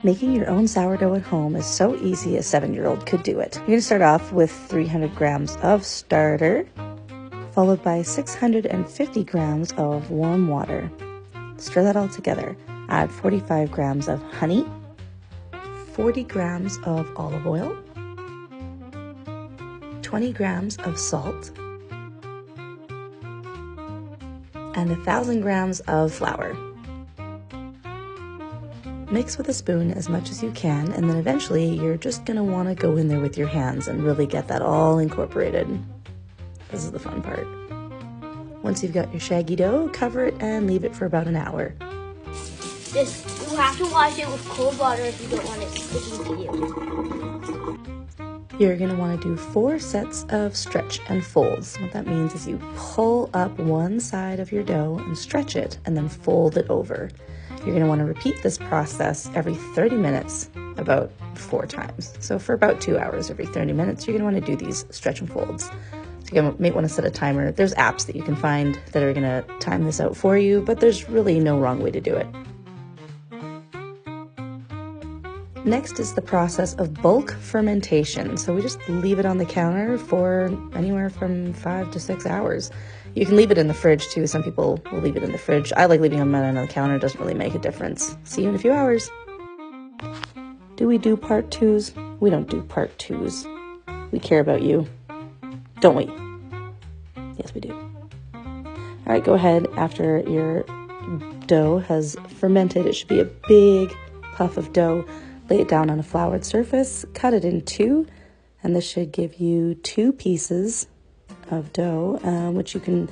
Making your own sourdough at home is so easy a 7-year-old could do it. You're going to start off with 300 grams of starter, followed by 650 grams of warm water. Stir that all together. Add 45 grams of honey, 40 grams of olive oil, 20 grams of salt, and 1,000 grams of flour. Mix with a spoon as much as you can, and then eventually you're just going to want to go in there with your hands and really get that all incorporated. This is the fun part. Once you've got your shaggy dough, cover it and leave it for about an hour. You have to wash it with cold water if you don't want it sticking to you. You're going to want to do 4 sets of stretch and folds. What that means is you pull up one side of your dough and stretch it and then fold it over. You're going to want to repeat this process every 30 minutes about 4 times. So for about 2 hours every 30 minutes, you're going to want to do these stretch and folds. So you might want to set a timer. There's apps that you can find that are going to time this out for you, but there's really no wrong way to do it. Next is the process of bulk fermentation. So we just leave it on the counter for anywhere from 5 to 6 hours. You can leave it in the fridge too. Some people will leave it in the fridge. I like leaving them on the counter. It doesn't really make a difference. See you in a few hours. Do we do part 2s? We don't do part 2s. We care about you. Don't we? Yes, we do. All right, go ahead. After your dough has fermented, it should be a big puff of dough. Lay it down on a floured surface, cut it in 2, and this should give you 2 pieces of dough, which you can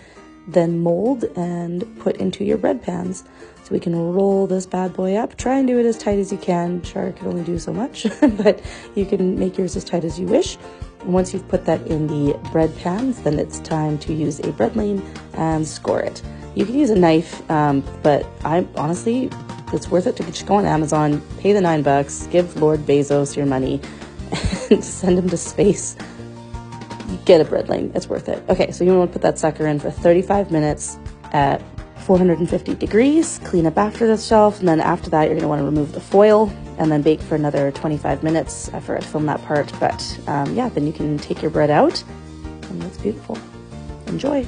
then mold and put into your bread pans. So we can roll this bad boy up. Try and do it as tight as you can. Sure, I can only do so much, but you can make yours as tight as you wish. And once you've put that in the bread pans, then it's time to use a bread lane and score it. You can use a knife, but I honestly, it's worth it to just go on Amazon, pay the $9, give Lord Bezos your money, and send him to space. Get a bread lane. It's worth it. Okay, so you want to put that sucker in for 35 minutes at 450 degrees. Clean up after the shelf, and then after that, you're going to want to remove the foil and then bake for another 25 minutes. I forgot to film that part, but yeah, then you can take your bread out, and it's beautiful. Enjoy.